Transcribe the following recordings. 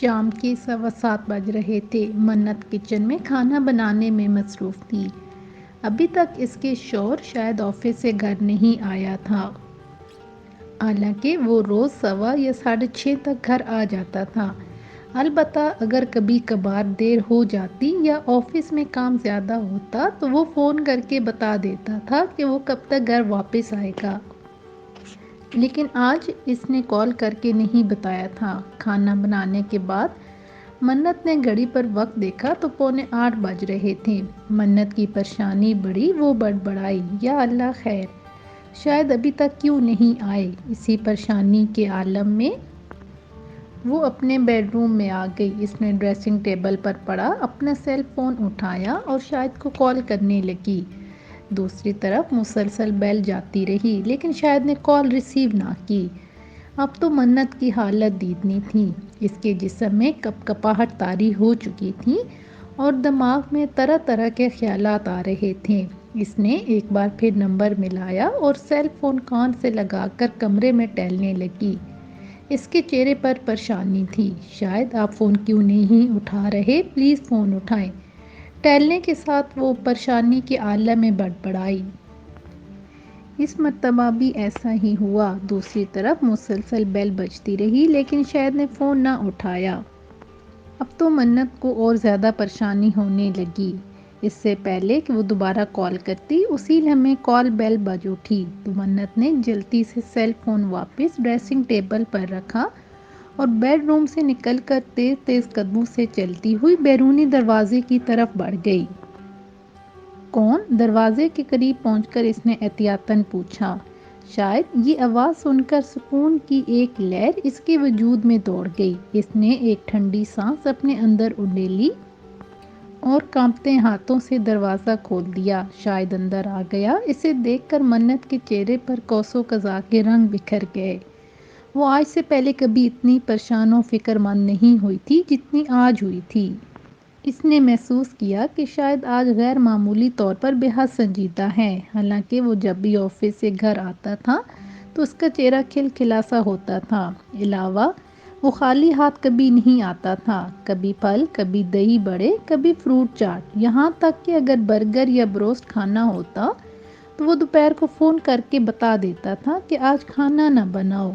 شام کے 7:15 بج رہے تھے۔ منت کچن میں کھانا بنانے میں مصروف تھی۔ ابھی تک اس کے شوہر شاید آفس سے گھر نہیں آیا تھا، حالانکہ وہ روز 6:15 یا 6:30 تک گھر آ جاتا تھا۔ البتہ اگر کبھی کبھار دیر ہو جاتی یا آفس میں کام زیادہ ہوتا تو وہ فون کر کے بتا دیتا تھا کہ وہ کب تک گھر واپس آئے گا، لیکن آج اس نے کال کر کے نہیں بتایا تھا۔ کھانا بنانے کے بعد منت نے گھڑی پر وقت دیکھا تو 7:45 بج رہے تھے۔ منت کی پریشانی بڑھی، وہ بڑبڑائی، یا اللہ خیر، شاید ابھی تک کیوں نہیں آئے۔ اسی پریشانی کے عالم میں وہ اپنے بیڈ روم میں آ گئی۔ اس نے ڈریسنگ ٹیبل پر پڑا اپنا سیل فون اٹھایا اور شاہد کو کال کرنے لگی۔ دوسری طرف مسلسل بیل جاتی رہی، لیکن شاہد نے کال ریسیو نہ کی۔ اب تو منت کی حالت دیدنی تھی۔ اس کے جسم میں کپکپاہٹ طاری ہو چکی تھی اور دماغ میں طرح طرح کے خیالات آ رہے تھے۔ اس نے ایک بار پھر نمبر ملایا اور سیل فون کان سے لگا کر کمرے میں ٹہلنے لگی۔ اس کے چہرے پر پریشانی تھی۔ شاید آپ فون کیوں نہیں اٹھا رہے؟ پلیز فون اٹھائیں۔ ٹہلنے کے ساتھ وہ پریشانی کے عالم میں بڑبڑائی۔ اس مرتبہ بھی ایسا ہی ہوا۔ دوسری طرف مسلسل بیل بجتی رہی، لیکن شاہد نے فون نہ اٹھایا۔ اب تو منت کو اور زیادہ پریشانی ہونے لگی۔ اس سے پہلے کہ وہ دوبارہ کال کرتی، اسی لمحے کال بیل بج اٹھی تو منت نے جلدی سے سیل فون واپس ڈریسنگ ٹیبل پر رکھا اور بیڈ روم سے نکل کر تیز تیز قدموں سے چلتی ہوئی بیرونی دروازے کی طرف بڑھ گئی۔ کون؟ دروازے کے قریب پہنچ کر اس نے احتیاطاً پوچھا۔ شاید یہ آواز سن کر سکون کی ایک لہر اس کے وجود میں دوڑ گئی۔ اس نے ایک ٹھنڈی سانس اپنے اندر اڈیلی اور کانپتے ہاتھوں سے دروازہ کھول دیا۔ شاید اندر آ گیا۔ اسے دیکھ کر منت کے چہرے پر کوس و قزح کے رنگ بکھر گئے۔ وہ آج سے پہلے کبھی اتنی پریشان و فکر مند نہیں ہوئی تھی جتنی آج ہوئی تھی۔ اس نے محسوس کیا کہ شاید آج غیر معمولی طور پر بے حد سنجیدہ ہے۔ حالانکہ وہ جب بھی آفس سے گھر آتا تھا تو اس کا چہرہ کھلکھلا سا ہوتا تھا۔ علاوہ وہ خالی ہاتھ کبھی نہیں آتا تھا۔ کبھی پھل، کبھی دہی بڑے، کبھی فروٹ چاٹ، یہاں تک کہ اگر برگر یا بروسٹ کھانا ہوتا تو وہ دوپہر کو فون کر کے بتا دیتا تھا کہ آج کھانا نہ بناؤ،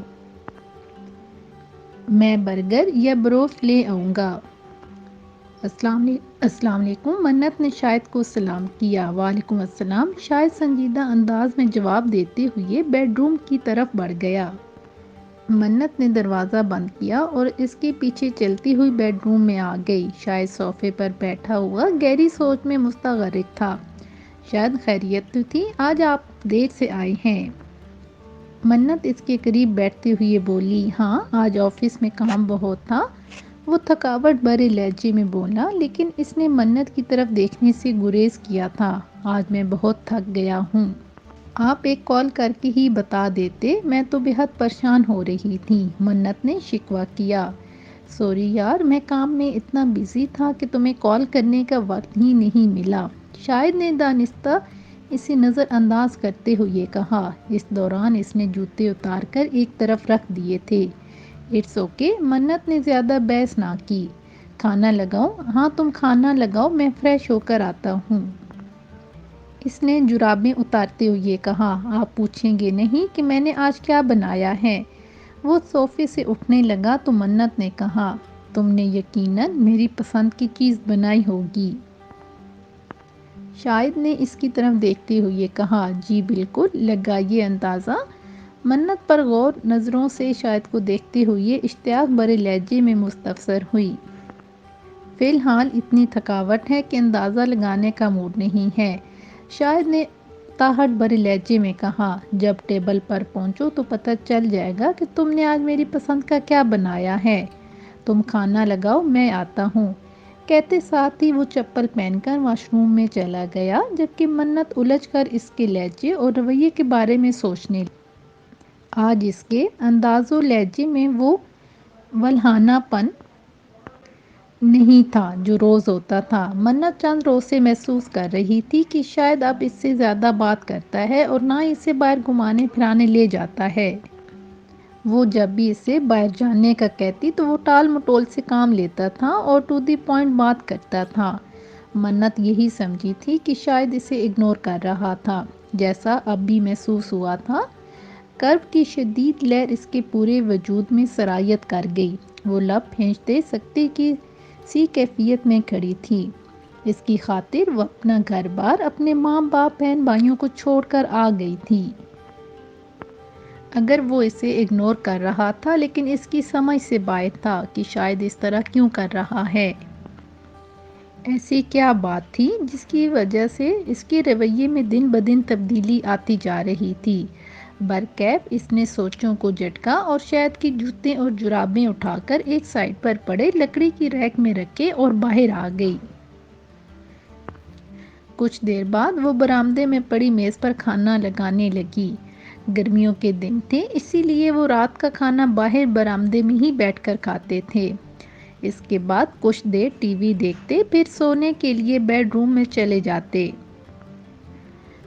میں برگر یا بروسٹ لے آؤں گا۔ السلام علیکم۔ منت نے شاہد کو سلام کیا۔ وعلیکم السلام۔ شاہد سنجیدہ انداز میں جواب دیتے ہوئے بیڈ روم کی طرف بڑھ گیا۔ منت نے دروازہ بند کیا اور اس کے پیچھے چلتی ہوئی بیڈ روم میں آ گئی۔ شاہد صوفے پر بیٹھا ہوا گہری سوچ میں مستغرق تھا۔ شاید خیریت تو تھی؟ آج آپ دیر سے آئے ہیں۔ منت اس کے قریب بیٹھتے ہوئے بولی۔ ہاں، آج آفس میں کام بہت تھا، وہ تھکاوٹ بھرے لہجے میں بولا، لیکن اس نے منت کی طرف دیکھنے سے گریز کیا تھا۔ آج میں بہت تھک گیا ہوں۔ آپ ایک کال کر کے ہی بتا دیتے، میں تو بے حد پریشان ہو رہی تھی۔ منت نے شکوہ کیا۔ سوری یار، میں کام میں اتنا بزی تھا کہ تمہیں کال کرنے کا وقت ہی نہیں ملا، شاہد نے دانستہ اسے نظر انداز کرتے ہوئے کہا۔ اس دوران اس نے جوتے اتار کر ایک طرف رکھ دیے تھے۔ اٹس اوکے، منت نے زیادہ بحث نہ کی۔ کھانا لگاؤں؟ ہاں تم کھانا لگاؤ، میں فریش ہو کر آتا ہوں۔ اس نے جرابیں اتارتے ہوئے کہا۔ آپ پوچھیں گے نہیں کہ میں نے آج کیا بنایا ہے؟ وہ صوفے سے اٹھنے لگا تو منت نے کہا، تم نے یقیناً میری پسند کی چیز بنائی ہوگی۔ شاہد نے اس کی طرف دیکھتے ہوئے کہا، جی بالکل، لگائیے اندازہ۔ منت پر غور نظروں سے شاہد کو دیکھتے ہوئے اشتیاق بھرے لہجے میں مستفسر ہوئی۔ فی الحال اتنی تھکاوٹ ہے کہ اندازہ لگانے کا موڈ نہیں ہے، شاہد نے تاہٹ بھرے لہجے میں کہا۔ جب ٹیبل پر پہنچو تو پتہ چل جائے گا کہ تم نے آج میری پسند کا کیا بنایا ہے۔ تم کھانا لگاؤ، میں آتا ہوں۔ کہتے ساتھ ہی وہ چپل پہن کر واش روم میں چلا گیا، جبکہ منت الجھ کر اس کے لہجے اور رویے کے بارے میں سوچنے لگی۔ آج اس کے انداز و لہجے میں وہ ولہانہ پن نہیں تھا جو روز ہوتا تھا۔ منت چند روز سے محسوس کر رہی تھی کہ شاید اب اس سے زیادہ بات کرتا ہے اور نہ اسے باہر گھمانے پھرانے لے جاتا ہے۔ وہ جب بھی اسے باہر جانے کا کہتی تو وہ ٹال مٹول سے کام لیتا تھا اور ٹو دی پوائنٹ بات کرتا تھا۔ منت یہی سمجھی تھی کہ شاید اسے اگنور کر رہا تھا، جیسا اب بھی محسوس ہوا تھا۔ کرب کی شدید لہر اس کے پورے وجود میں سرایت کر گئی۔ وہ لب پھینچتے سکتے کی سی کیفیت میں کھڑی تھی۔ اس کی خاطر وہ اپنا گھر بار، اپنے ماں باپ، بہن بھائیوں کو چھوڑ کر آ گئی تھی۔ اگر وہ اسے اگنور کر رہا تھا لیکن اس کی سمجھ سے باہر تھا کہ شاید اس طرح کیوں کر رہا ہے۔ ایسی کیا بات تھی جس کی وجہ سے اس کے رویے میں دن بدن تبدیلی آتی جا رہی تھی؟ برکیف اس نے سوچوں کو جھٹکا اور شہد کی جوتے اور جرابیں اٹھا کر ایک سائڈ پر پڑے لکڑی کی ریک میں رکھے اور باہر آ گئی۔ کچھ دیر بعد وہ برآمدے میں پڑی میز پر کھانا لگانے لگی۔ گرمیوں کے دن تھے، اسی لیے وہ رات کا کھانا باہر برآمدے میں ہی بیٹھ کر کھاتے تھے۔ اس کے بعد کچھ دیر ٹی وی دیکھتے، پھر سونے کے لیے بیڈ روم میں چلے جاتے۔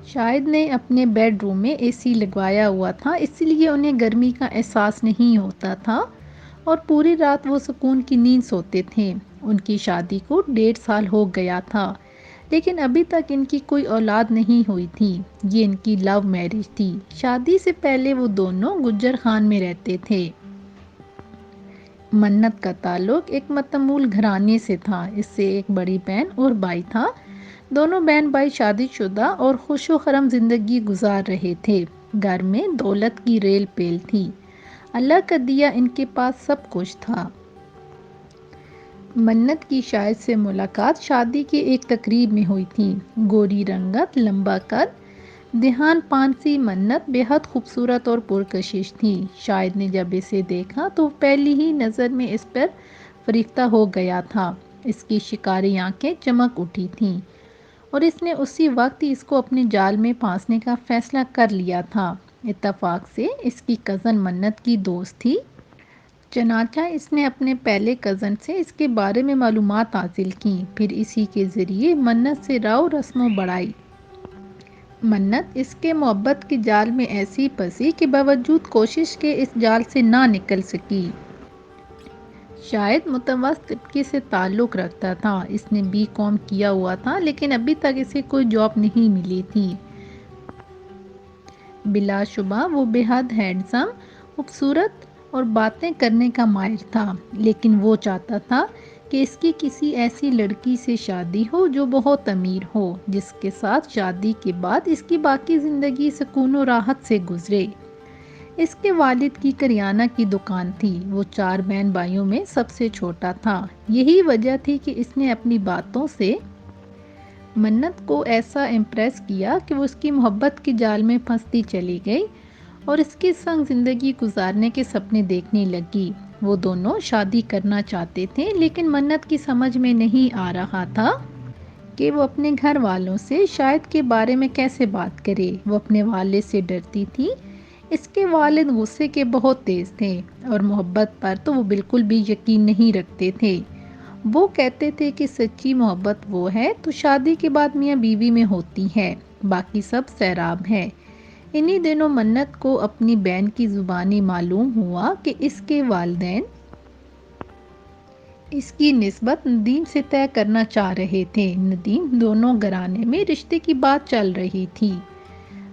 شاہد نے اپنے بیڈ روم میں اے سی لگوایا ہوا تھا، اس لیے انہیں گرمی کا احساس نہیں ہوتا تھا اور پوری رات وہ سکون کی نیند سوتے تھے۔ ان کی شادی کو 1.5 سال ہو گیا تھا، لیکن ابھی تک ان کی کوئی اولاد نہیں ہوئی تھی۔ یہ ان کی لو میرج تھی۔ شادی سے پہلے وہ دونوں گجر خان میں رہتے تھے۔ منت کا تعلق ایک متمول گھرانے سے تھا۔ اس سے ایک بڑی بہن اور بھائی تھا۔ دونوں بہن بھائی شادی شدہ اور خوش و خرم زندگی گزار رہے تھے۔ گھر میں دولت کی ریل پیل تھی۔ اللہ کا دیا ان کے پاس سب کچھ تھا۔ منت کی شاہد سے ملاقات شادی کی ایک تقریب میں ہوئی تھی۔ گوری رنگت، لمبا قد، دھیان پانسی منت بے حد خوبصورت اور پرکشش تھی۔ شاہد نے جب اسے دیکھا تو پہلی ہی نظر میں اس پر فریفتہ ہو گیا تھا۔ اس کی شکاری آنکھیں چمک اٹھی تھیں اور اس نے اسی وقت ہی اس کو اپنے جال میں پھانسنے کا فیصلہ کر لیا تھا۔ اتفاق سے اس کی کزن منت کی دوست تھی، چنانچہ اس نے اپنے پہلے کزن سے اس کے بارے میں معلومات حاصل کیں، پھر اسی کے ذریعے منت سے راؤ رسموں بڑھائی۔ منت اس کے محبت کے جال میں ایسی پھنسی کہ باوجود کوشش کے اس جال سے نہ نکل سکی۔ شاید متوسط طبقے سے تعلق رکھتا تھا۔ اس نے BCom کیا ہوا تھا لیکن ابھی تک اسے کوئی جاب نہیں ملی تھی۔ بلا شبہ وہ بے حد ہینڈسم، خوبصورت اور باتیں کرنے کا ماہر تھا، لیکن وہ چاہتا تھا کہ اس کی کسی ایسی لڑکی سے شادی ہو جو بہت امیر ہو، جس کے ساتھ شادی کے بعد اس کی باقی زندگی سکون و راحت سے گزرے۔ اس کے والد کی کریانہ کی دکان تھی۔ وہ 4 بہن بھائیوں میں سب سے چھوٹا تھا۔ یہی وجہ تھی کہ اس نے اپنی باتوں سے منت کو ایسا امپریس کیا کہ وہ اس کی محبت کے جال میں پھنستی چلی گئی اور اس کے سنگ زندگی گزارنے کے سپنے دیکھنے لگی۔ وہ دونوں شادی کرنا چاہتے تھے لیکن منت کی سمجھ میں نہیں آ رہا تھا کہ وہ اپنے گھر والوں سے شاہد کے بارے میں کیسے بات کرے۔ وہ اپنے والد سے ڈرتی تھی۔ اس کے والد غصے کے بہت تیز تھے اور محبت پر تو وہ بالکل بھی یقین نہیں رکھتے تھے۔ وہ کہتے تھے کہ سچی محبت وہ ہے تو شادی کے بعد میاں بیوی میں ہوتی ہے، باقی سب سیراب ہے۔ انہی دنوں منت کو اپنی بہن کی زبانی معلوم ہوا کہ اس کے والدین اس کی نسبت ندیم سے طے کرنا چاہ رہے تھے۔ ندیم دونوں گھرانے میں رشتے کی بات چل رہی تھی۔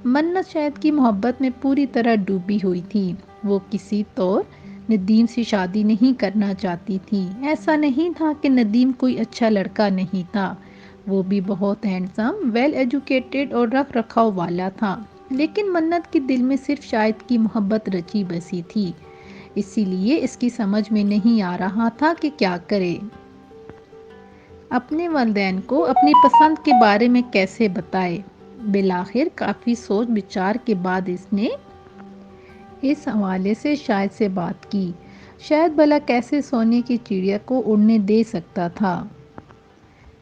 منت شاہد کی محبت میں پوری طرح ڈوبی ہوئی تھی۔ وہ کسی طور ندیم سے شادی نہیں کرنا چاہتی تھی۔ ایسا نہیں تھا کہ ندیم کوئی اچھا لڑکا نہیں تھا، وہ بھی بہت ہینڈسم، ویل ایجوکیٹڈ اور رکھ رکھاؤ والا تھا، لیکن منت کے دل میں صرف شاہد کی محبت رچی بسی تھی، اسی لیے اس کی سمجھ میں نہیں آ رہا تھا کہ کیا کرے۔ اپنے والدین کو اپنی پسند کے بارے میں کیسے بتائے؟ بالآخر کافی سوچ بچار کے بعد اس نے اس حوالے سے شاہد سے بات کی۔ شاہد بھلا کیسے سونے کی چڑیا کو اڑنے دے سکتا تھا؟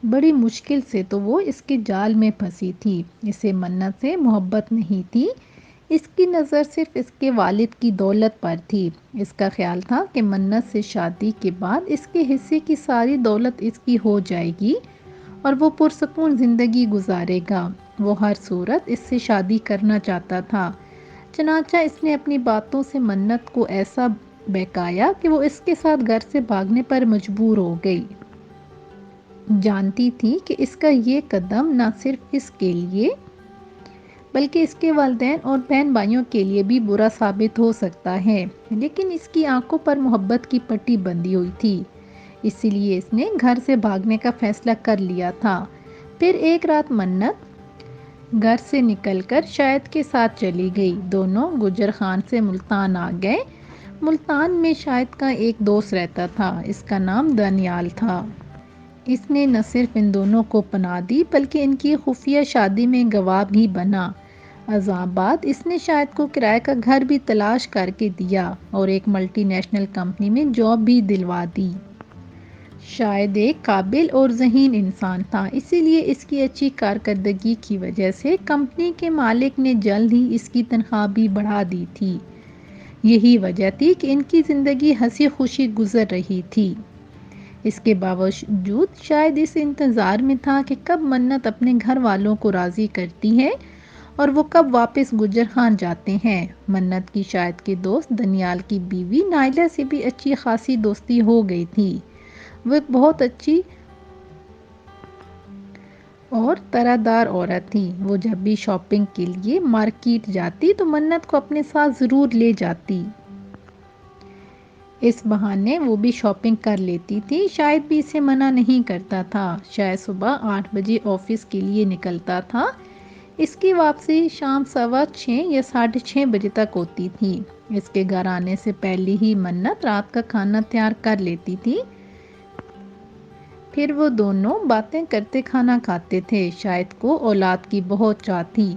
بڑی مشکل سے تو وہ اس کے جال میں پھنسی تھی۔ اسے منت سے محبت نہیں تھی، اس کی نظر صرف اس کے والد کی دولت پر تھی۔ اس کا خیال تھا کہ منت سے شادی کے بعد اس کے حصے کی ساری دولت اس کی ہو جائے گی اور وہ پرسکون زندگی گزارے گا۔ وہ ہر صورت اس سے شادی کرنا چاہتا تھا، چنانچہ اس نے اپنی باتوں سے منت کو ایسا بہکایا کہ وہ اس کے ساتھ گھر سے بھاگنے پر مجبور ہو گئی۔ جانتی تھی کہ اس کا یہ قدم نہ صرف اس کے لیے بلکہ اس کے والدین اور بہن بھائیوں کے لیے بھی برا ثابت ہو سکتا ہے، لیکن اس کی آنکھوں پر محبت کی پٹی بندھی ہوئی تھی، اسی لیے اس نے گھر سے بھاگنے کا فیصلہ کر لیا تھا۔ پھر ایک رات منت گھر سے نکل کر شاہد کے ساتھ چلی گئی۔ دونوں گجر خان سے ملتان آ گئے۔ ملتان میں شاہد کا ایک دوست رہتا تھا، اس کا نام دانیال تھا۔ اس نے نہ صرف ان دونوں کو پناہ دی بلکہ ان کی خفیہ شادی میں گواہ بھی بنا۔ ازاں بعد اس نے شاہد کو کرائے کا گھر بھی تلاش کر کے دیا اور ایک ملٹی نیشنل کمپنی میں جاب بھی دلوا دی۔ شاہد ایک قابل اور ذہین انسان تھا، اسی لیے اس کی اچھی کارکردگی کی وجہ سے کمپنی کے مالک نے جلد ہی اس کی تنخواہ بھی بڑھا دی تھی۔ یہی وجہ تھی کہ ان کی زندگی ہنسی خوشی گزر رہی تھی۔ اس کے باوجود شاید اس انتظار میں تھا کہ کب منت اپنے گھر والوں کو راضی کرتی ہے اور وہ کب واپس گجر خان جاتے ہیں۔ منت کی شاہد کے دوست دانیال کی بیوی نائلہ سے بھی اچھی خاصی دوستی ہو گئی تھی۔ وہ ایک بہت اچھی اور طرح دار عورت تھی۔ وہ جب بھی شاپنگ کے لیے مارکیٹ جاتی تو منت کو اپنے ساتھ ضرور لے جاتی۔ اس بہانے وہ بھی شاپنگ کر لیتی تھی، شاید بھی اسے منع نہیں کرتا تھا۔ شاید صبح 8 بجے آفس کے لیے نکلتا تھا، اس کی واپسی شام 6:15 یا 6:30 بجے تک ہوتی تھی۔ اس کے گھر آنے سے پہلے ہی منت رات کا کھانا تیار کر لیتی تھی، پھر وہ دونوں باتیں کرتے کھانا کھاتے تھے۔ شاہد کو اولاد کی بہت چاہ تھی۔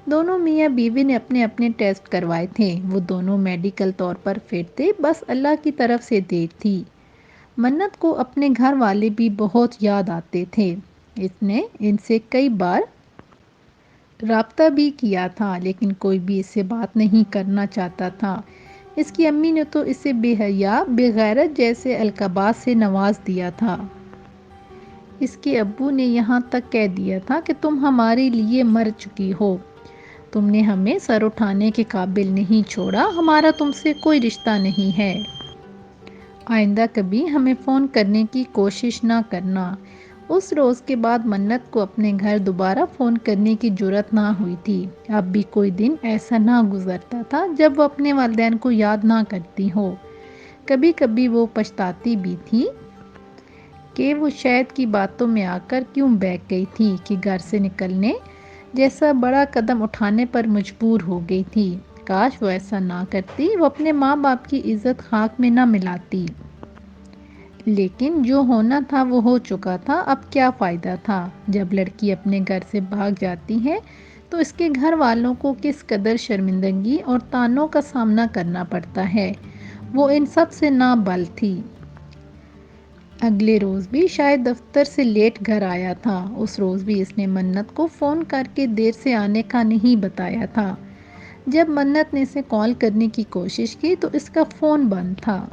دونوں میاں بیوی نے اپنے اپنے ٹیسٹ کروائے تھے، وہ دونوں میڈیکل طور پر فٹ تھے، بس اللہ کی طرف سے دیر تھی۔ منت کو اپنے گھر والے بھی بہت یاد آتے تھے۔ اس نے ان سے کئی بار رابطہ بھی کیا تھا، لیکن کوئی بھی اس سے بات نہیں کرنا چاہتا تھا۔ اس کی امی نے تو اسے بے حیا، بے غیرت جیسے القابات سے نواز دیا تھا۔ اس کے ابو نے یہاں تک کہہ دیا تھا کہ تم ہمارے لیے مر چکی ہو، تم نے ہمیں سر اٹھانے کے قابل نہیں چھوڑا، ہمارا تم سے کوئی رشتہ نہیں ہے، آئندہ کبھی ہمیں فون کرنے کی کوشش نہ کرنا۔ اس روز کے بعد منت کو اپنے گھر دوبارہ فون کرنے کی جرأت نہ ہوئی تھی۔ اب بھی کوئی دن ایسا نہ گزرتا تھا جب وہ اپنے والدین کو یاد نہ کرتی ہو۔ کبھی کبھی وہ پچھتاتی بھی تھی کہ وہ شاید کی باتوں میں آ کر کیوں بہک گئی تھی کہ گھر سے نکلنے جیسا بڑا قدم اٹھانے پر مجبور ہو گئی تھی۔ کاش وہ ایسا نہ کرتی، وہ اپنے ماں باپ کی عزت خاک میں نہ ملاتی۔ لیکن جو ہونا تھا وہ ہو چکا تھا، اب کیا فائدہ تھا؟ جب لڑکی اپنے گھر سے بھاگ جاتی ہے تو اس کے گھر والوں کو کس قدر شرمندگی اور طعنوں کا سامنا کرنا پڑتا ہے، وہ ان سب سے نہ بل تھی۔ اگلے روز بھی شاید دفتر سے لیٹ گھر آیا تھا۔ اس روز بھی اس نے منت کو فون کر کے دیر سے آنے کا نہیں بتایا تھا۔ جب منت نے اسے کال کرنے کی کوشش کی تو اس کا فون بند تھا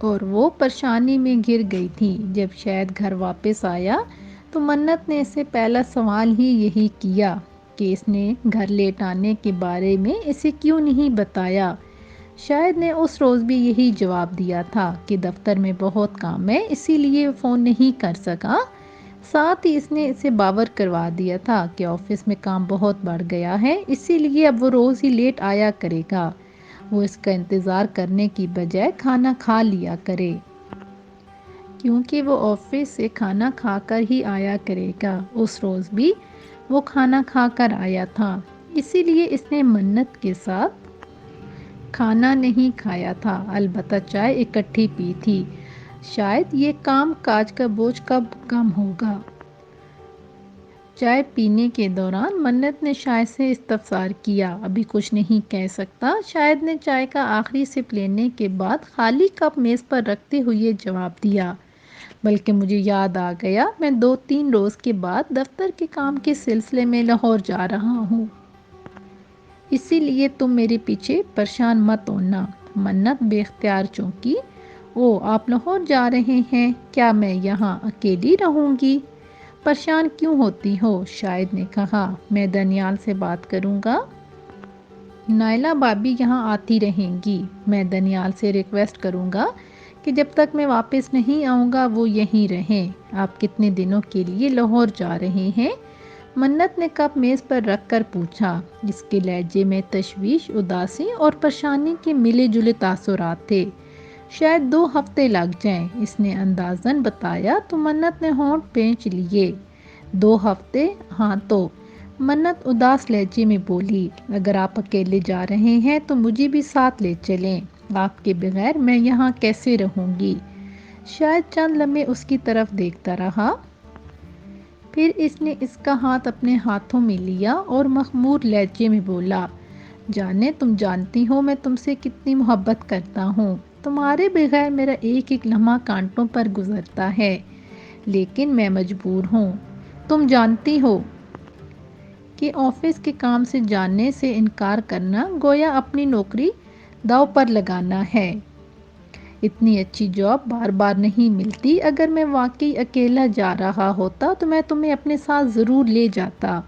اور وہ پریشانی میں گر گئی تھی۔ جب شاید گھر واپس آیا تو منت نے اسے پہلا سوال ہی یہی کیا کہ اس نے گھر لیٹ آنے کے بارے میں اسے کیوں نہیں بتایا۔ شاید نے اس روز بھی یہی جواب دیا تھا کہ دفتر میں بہت کام ہے، اسی لیے فون نہیں کر سکا۔ ساتھ ہی اس نے اسے باور کروا دیا تھا کہ آفس میں کام بہت بڑھ گیا ہے، اسی لیے اب وہ روز ہی لیٹ آیا کرے گا، وہ اس کا انتظار کرنے کی بجائے کھانا کھا لیا کرے، کیونکہ وہ آفس سے کھانا کھا کر ہی آیا کرے گا۔ اس روز بھی وہ کھانا کھا کر آیا تھا، اسی لیے اس نے منت کے ساتھ کھانا نہیں کھایا تھا، البتہ چائے اکٹھی پی تھی۔ شاید یہ کام کاج کا بوجھ کب کم ہوگا۔ چائے پینے کے دوران منت نے شاہد سے استفسار کیا، ابھی کچھ نہیں کہہ سکتا۔ شاہد نے چائے کا آخری سپ لینے کے بعد خالی کپ میز پر رکھتے ہوئے جواب دیا، بلکہ مجھے یاد آ گیا، میں 2-3 روز کے بعد دفتر کے کام کے سلسلے میں لاہور جا رہا ہوں، اسی لیے تم میرے پیچھے پریشان مت ہونا۔ منت بے اختیار چونکی۔ او، آپ لاہور جا رہے ہیں؟ کیا میں یہاں اکیلی رہوں گی؟ پریشان کیوں ہوتی ہو؟ شاہد نے کہا، میں دانیال سے بات کروں گا، نائلہ بھابھی یہاں آتی رہیں گی۔ میں دنیال سے ریکویسٹ کروں گا کہ جب تک میں واپس نہیں آؤں گا وہ یہیں رہیں۔ آپ کتنے دنوں کے لیے لاہور جا رہے ہیں؟ منت نے کپ میز پر رکھ کر پوچھا۔ اس کے لہجے میں تشویش، اداسی اور پریشانی کے ملے جلے تاثرات تھے۔ شاید 2 ہفتے لگ جائیں، اس نے اندازاً بتایا تو منت نے ہونٹ پینچ لیے۔ 2 ہفتے؟ ہاں تو منت اداس لہجے میں بولی، اگر آپ اکیلے جا رہے ہیں تو مجھے بھی ساتھ لے چلیں۔ آپ کے بغیر میں یہاں کیسے رہوں گی؟ شاید چند لمحے اس کی طرف دیکھتا رہا، پھر اس نے اس کا ہاتھ اپنے ہاتھوں میں لیا اور مخمور لہجے میں بولا، جانے تم جانتی ہو میں تم سے کتنی محبت کرتا ہوں۔ تمہارے بغیر میرا ایک ایک لمحہ کانٹوں پر گزرتا ہے، لیکن میں مجبور ہوں۔ تم جانتی ہو کہ آفس کے کام سے جانے سے انکار کرنا گویا اپنی نوکری داؤ پر لگانا ہے۔ اتنی اچھی جاب بار بار نہیں ملتی۔ اگر میں واقعی اکیلا جا رہا ہوتا تو میں تمہیں اپنے ساتھ ضرور لے جاتا۔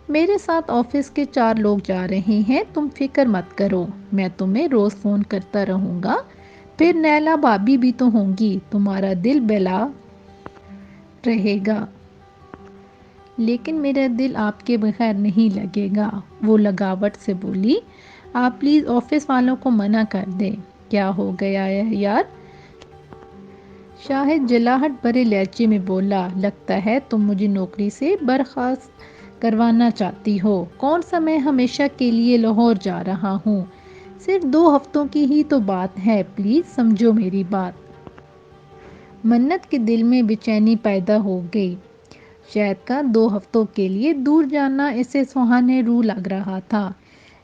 میرے ساتھ آفس کے 4 لوگ جا رہے ہیں، تم فکر مت کرو، میں تمہیں روز فون کرتا رہوں گا۔ پھر نیلا بھابھی بھی تو ہوں گی، تمہارا دل بہلا رہے گا۔ لیکن میرا دل آپ کے بغیر نہیں لگے گا، وہ لگاوٹ سے بولی۔ آپ پلیز آفس والوں کو منع کر دیں۔ کیا ہو گیا ہے یار؟ شاہد جلاہٹ بھرے لہجے میں بولا، لگتا ہے تم مجھے نوکری سے برخاست کروانا چاہتی ہو۔ کون سا میں ہمیشہ کے لیے لاہور جا رہا ہوں؟ صرف 2 ہفتوں کی ہی تو بات ہے، پلیز سمجھو میری بات۔ منت کے دل میں بے چینی پیدا ہو گئی۔ شاید کا 2 ہفتوں کے لیے دور جانا اسے سہانے روح لگ رہا تھا،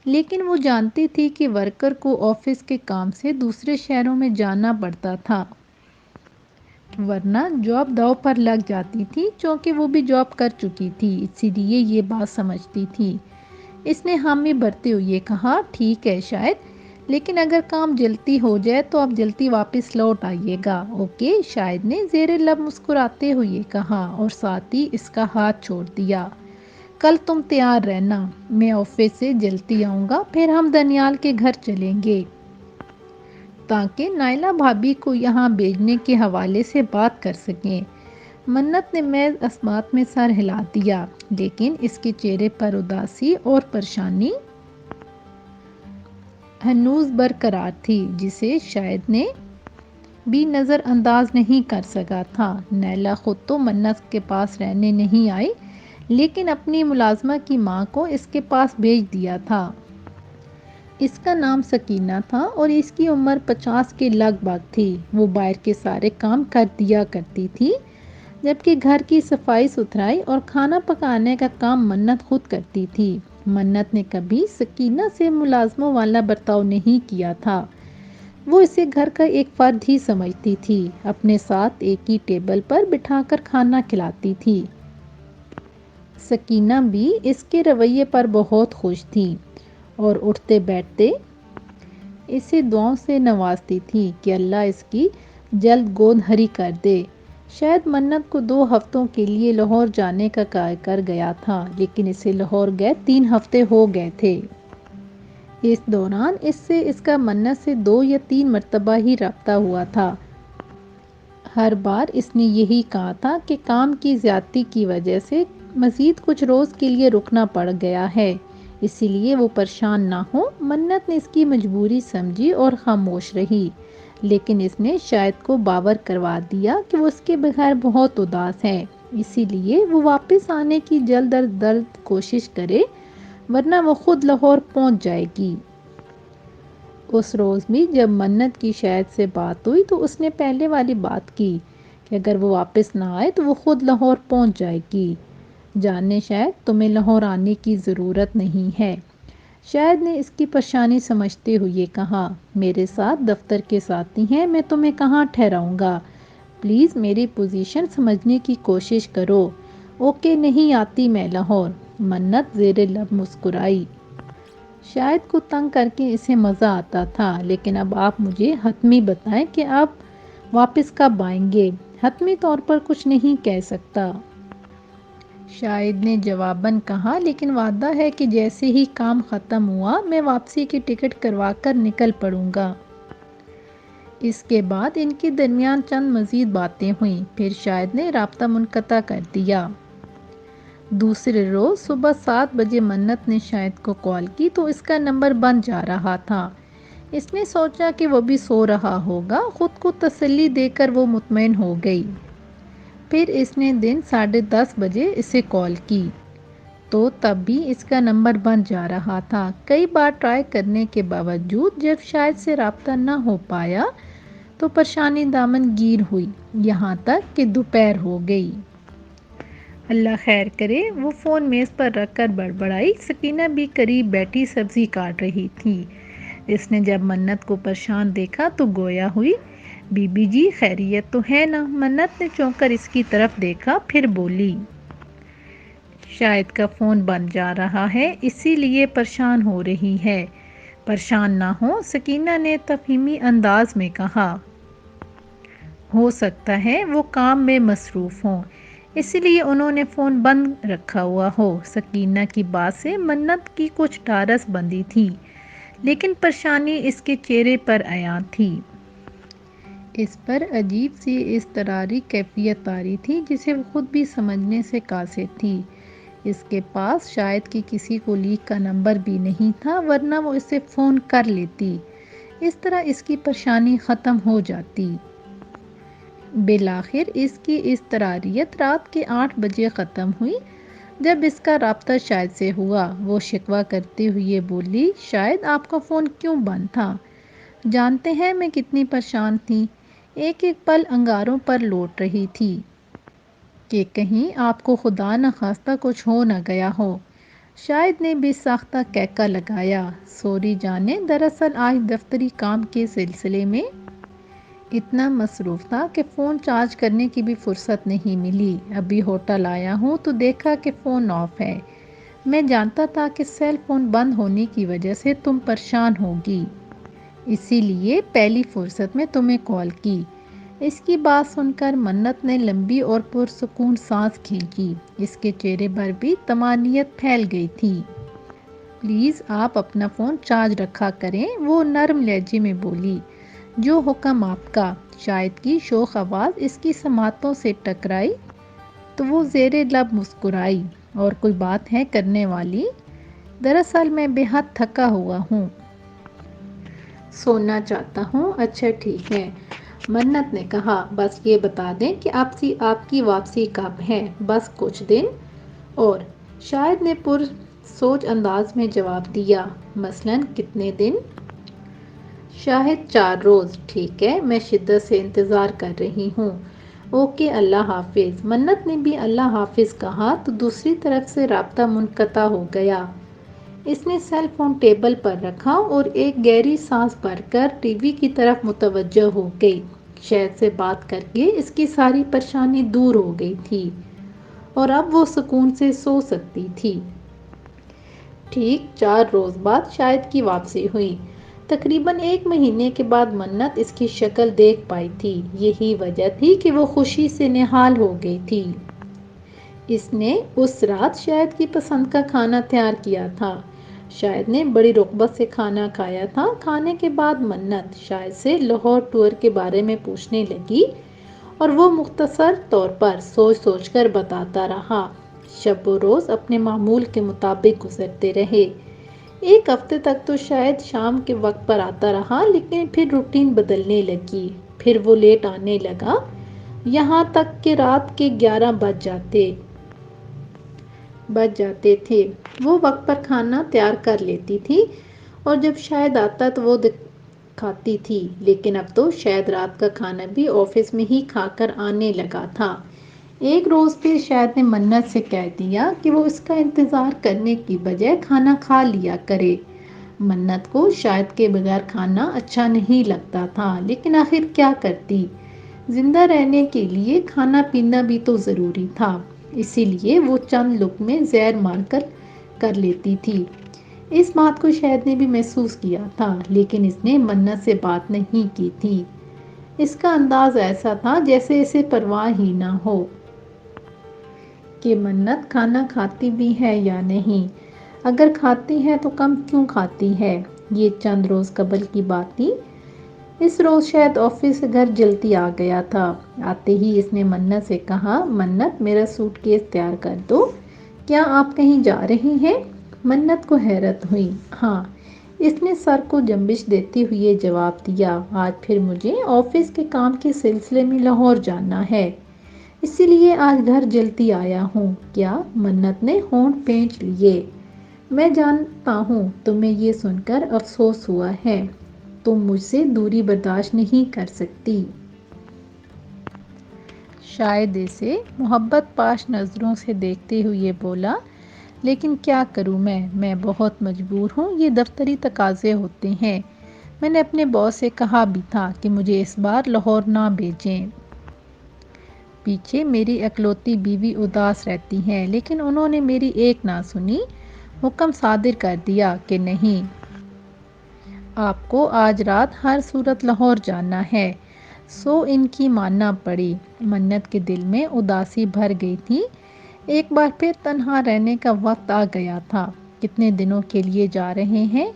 لیکن وہ جانتی تھی کہ ورکر کو آفس کے کام سے دوسرے شہروں میں جانا پڑتا تھا، ورنہ جاب داؤ پر لگ جاتی تھی۔ چونکہ وہ بھی جاب کر چکی تھی، اسی لیے یہ بات سمجھتی تھی۔ اس نے حامی بھرتے ہوئے کہا، ٹھیک ہے شاید، لیکن اگر کام جلدی ہو جائے تو آپ جلدی واپس لوٹ آئیے گا، اوکے؟ شاہد نے زیر لب مسکراتے ہوئے کہا اور ساتھ ہی اس کا ہاتھ چھوڑ دیا۔ کل تم تیار رہنا، میں آفس سے جلدی آؤں گا، پھر ہم دنیال کے گھر چلیں گے تاکہ نائلہ بھابھی کو یہاں بھیجنے کے حوالے سے بات کر سکیں۔ منت نے محض اسمات میں سر ہلا دیا، لیکن اس کے چہرے پر اداسی اور پریشانی ہنوز برقرار تھی، جسے شاید نے بھی نظر انداز نہیں کر سکا تھا۔ نیلا خود تو منت کے پاس رہنے نہیں آئی، لیکن اپنی ملازمہ کی ماں کو اس کے پاس بھیج دیا تھا۔ اس کا نام سکینہ تھا اور اس کی عمر 50 کے لگ بھگ تھی۔ وہ باہر کے سارے کام کر دیا کرتی تھی، جبکہ گھر کی صفائی ستھرائی اور کھانا پکانے کا کام منت خود کرتی تھی۔ منت نے کبھی سکینہ سے ملازموں والا برتاؤ نہیں کیا تھا، وہ اسے گھر کا ایک فرد ہی سمجھتی تھی، اپنے ساتھ ایک ہی ٹیبل پر بٹھا کر کھانا کھلاتی تھی۔ سکینہ بھی اس کے رویے پر بہت خوش تھی اور اٹھتے بیٹھتے اسے دعاؤں سے نوازتی تھی کہ اللہ اس کی جلد گود ہری کر دے۔ شاید منت کو 2 ہفتوں کے لیے لاہور جانے کا کر گیا تھا، لیکن اسے لاہور گئے 3 ہفتے ہو گئے تھے۔ اس دوران اس سے اس کا منت سے 2 یا 3 مرتبہ ہی رابطہ ہوا تھا۔ ہر بار اس نے یہی کہا تھا کہ کام کی زیادتی کی وجہ سے مزید کچھ روز کے لیے رکنا پڑ گیا ہے، اسی لیے وہ پریشان نہ ہو۔ منت نے اس کی مجبوری سمجھی اور خاموش رہی، لیکن اس نے شاید کو باور کروا دیا کہ وہ اس کے بغیر بہت اداس ہے، اسی لیے وہ واپس آنے کی جلد از جلد کوشش کرے، ورنہ وہ خود لاہور پہنچ جائے گی۔ اس روز بھی جب منت کی شاہد سے بات ہوئی تو اس نے پہلے والی بات کی کہ اگر وہ واپس نہ آئے تو وہ خود لاہور پہنچ جائے گی۔ جانے شاہد، تمہیں لاہور آنے کی ضرورت نہیں ہے، شاہد نے اس کی پریشانی سمجھتے ہوئے کہا۔ میرے ساتھ دفتر کے ساتھی ہیں، میں تمہیں کہاں ٹھہراؤں گا؟ پلیز میری پوزیشن سمجھنے کی کوشش کرو۔ اوکے، نہیں آتی میں لاہور، منت زیر لب مسکرائی۔ شاہد کو تنگ کر کے اسے مزہ آتا تھا، لیکن اب آپ مجھے حتمی بتائیں کہ آپ واپس کب آئیں گے؟ حتمی طور پر کچھ نہیں کہہ سکتا، شاہد نے جواباً کہا، لیکن وعدہ ہے کہ جیسے ہی کام ختم ہوا میں واپسی کی ٹکٹ کروا کر نکل پڑوں گا۔ اس کے بعد ان کے درمیان چند مزید باتیں ہوئیں، پھر شاہد نے رابطہ منقطع کر دیا۔ دوسرے روز صبح 7 بجے منت نے شاہد کو کال کی تو اس کا نمبر بند جا رہا تھا۔ اس نے سوچا کہ وہ بھی سو رہا ہوگا، خود کو تسلی دے کر وہ مطمئن ہو گئی۔ پھر اس نے دن 10:30 بجے اسے کال کی تو تب بھی اس کا نمبر بند جا رہا تھا۔ کئی بار ٹرائی کرنے کے باوجود جب شاہد سے رابطہ نہ ہو پایا تو پریشانی دامن گیر ہوئی، یہاں تک کہ دوپہر ہو گئی۔ اللہ خیر کرے، وہ فون میز پر رکھ کر بڑبڑائی۔ سکینہ بھی قریب بیٹھی سبزی کاٹ رہی تھی۔ اس نے جب منت کو پریشان دیکھا تو گویا ہوئی، بی بی جی خیریت تو ہے نا؟ منت نے چونک کر اس کی طرف دیکھا، پھر بولی، شاہد کا فون بند جا رہا ہے، اسی لیے پریشان ہو رہی ہے۔ پریشان نہ ہو، سکینہ نے تفہیمی انداز میں کہا۔ ہو سکتا ہے وہ کام میں مصروف ہوں، اسی لیے انہوں نے فون بند رکھا ہوا ہو۔ سکینہ کی بات سے منت کی کچھ ڈھارس بندھی تھی، لیکن پریشانی اس کے چہرے پر عیاں تھی۔ اس پر عجیب سی اضطراری کیفیت طاری تھی جسے وہ خود بھی سمجھنے سے قاصر تھی۔ اس کے پاس شاہد کی کسی کولیگ کا نمبر بھی نہیں تھا، ورنہ وہ اسے فون کر لیتی۔ اس طرح اس کی پریشانی ختم ہو جاتی۔ بالآخر اس کی اضطراریت رات کے 8 بجے ختم ہوئی جب اس کا رابطہ شاہد سے ہوا۔ وہ شکوہ کرتے ہوئے بولی، شاہد آپ کا فون کیوں بند تھا؟ جانتے ہیں میں کتنی پریشان تھی، ایک ایک پل انگاروں پر لوٹ رہی تھی کہ کہیں آپ کو خدا نخواستہ کچھ ہو نہ گیا ہو۔ شاہد نے بے ساختہ کہکا لگایا، سوری جانیں، دراصل آج دفتری کام کے سلسلے میں اتنا مصروف تھا کہ فون چارج کرنے کی بھی فرصت نہیں ملی۔ ابھی ہوٹل آیا ہوں تو دیکھا کہ فون آف ہے۔ میں جانتا تھا کہ سیل فون بند ہونے کی وجہ سے تم پریشان ہوگی، اسی لیے پہلی فرصت میں تمہیں کال کی۔ اس کی بات سن کر منت نے لمبی اور پرسکون سانس کھینچی۔ اس کے چہرے پر بھی طمانینت پھیل گئی تھی۔ پلیز آپ اپنا فون چارج رکھا کریں، وہ نرم لہجے میں بولی۔ جو حکم آپ کا۔ شاہد کی شوخ آواز اس کی سماعتوں سے ٹکرائی تو وہ زیر لب مسکرائی، اور کوئی بات ہے کرنے والی؟ دراصل میں بے حد تھکا ہوا ہوں، سونا چاہتا ہوں۔ اچھا ٹھیک ہے، منت نے کہا، بس یہ بتا دیں کہ آپ کی واپسی کب ہے؟ بس کچھ دن اور، شاہد نے پرسوچ انداز میں جواب دیا۔ مثلاً کتنے دن؟ شاہد 4 روز۔ ٹھیک ہے، میں شدت سے انتظار کر رہی ہوں۔ اوکے، اللہ حافظ۔ منت نے بھی اللہ حافظ کہا تو دوسری طرف سے رابطہ منقطع ہو گیا۔ اس نے سیل فون ٹیبل پر رکھا اور ایک گہری سانس بھر کر ٹی وی کی طرف متوجہ ہو گئی۔ شاہد سے بات کر کے اس کی ساری پریشانی دور ہو گئی تھی اور اب وہ سکون سے سو سکتی تھی۔ ٹھیک 4 روز بعد شاہد کی واپسی ہوئی۔ تقریباً 1 مہینے کے بعد منت اس کی شکل دیکھ پائی تھی۔ یہی وجہ تھی کہ وہ خوشی سے نہال ہو گئی تھی۔ اس نے اس رات شاہد کی پسند کا کھانا تیار کیا تھا۔ شاہد نے بڑی رغبت سے کھانا کھایا تھا۔ کھانے کے بعد منت شاہد سے لاہور ٹور کے بارے میں پوچھنے لگی اور وہ مختصر طور پر سوچ سوچ کر بتاتا رہا۔ شب و روز اپنے معمول کے مطابق گزرتے رہے۔ 1 ہفتے تک تو شاید شام کے وقت پر آتا رہا، لیکن پھر روٹین بدلنے لگی۔ پھر وہ لیٹ آنے لگا، یہاں تک کہ رات کے 11 بج جاتے تھے۔ وہ وقت پر کھانا تیار کر لیتی تھی اور جب شاہد آتا تو وہ کھاتی تھی، لیکن اب تو شاید رات کا کھانا بھی آفس میں ہی کھا کر آنے لگا تھا۔ ایک روز پھر شاہد نے منت سے کہہ دیا کہ وہ اس کا انتظار کرنے کی بجائے کھانا کھا لیا کرے۔ منت کو شاہد کے بغیر کھانا اچھا نہیں لگتا تھا، لیکن آخر کیا کرتی؟ زندہ رہنے کے لیے کھانا پینا بھی تو ضروری تھا، اسی لیے وہ چند لقمے زہر مار کر لیتی تھی۔ اس بات کو شاہد نے بھی محسوس کیا تھا، لیکن اس نے منت سے بات نہیں کی تھی۔ اس کا انداز ایسا تھا جیسے اسے پرواہ ہی نہ ہو کہ منت کھانا کھاتی بھی ہے یا نہیں، اگر کھاتی ہے تو کم کیوں کھاتی ہے۔ یہ چند روز قبل کی بات تھی۔ اس روز شاید آفس سے گھر جلدی آ گیا تھا۔ آتے ہی اس نے منت سے کہا، منت میرا سوٹ کیس تیار کر دو، کیا آپ کہیں جا رہی ہیں؟ منت کو حیرت ہوئی۔ ہاں، اس نے سر کو جنبش دیتے ہوئے جواب دیا، آج پھر مجھے آفس کے کام کے سلسلے میں لاہور جانا ہے، اسی لیے آج گھر جلدی آیا ہوں۔ کیا؟ منت نے ہونٹ کھینچ لیے۔ میں جانتا ہوں تمہیں یہ سن کر افسوس ہوا ہے، تم مجھ سے دوری برداشت نہیں کر سکتی۔ شاید اسے محبت پاش نظروں سے دیکھتے ہوئے بولا، لیکن کیا کروں میں بہت مجبور ہوں، یہ دفتری تقاضے ہوتے ہیں۔ میں نے اپنے باس سے کہا بھی تھا کہ مجھے اس بار لاہور نہ بھیجیں۔ پیچھے میری اکلوتی بیوی اداس رہتی ہے، لیکن انہوں نے میری ایک نہ سنی، حکم صادر کر دیا کہ نہیں، آپ کو آج رات ہر صورت لاہور جانا ہے۔ سو ان کی ماننا پڑی۔ منت کے دل میں اداسی بھر گئی تھی۔ ایک بار پھر تنہا رہنے کا وقت آ گیا تھا۔ کتنے دنوں کے لیے جا رہے ہیں؟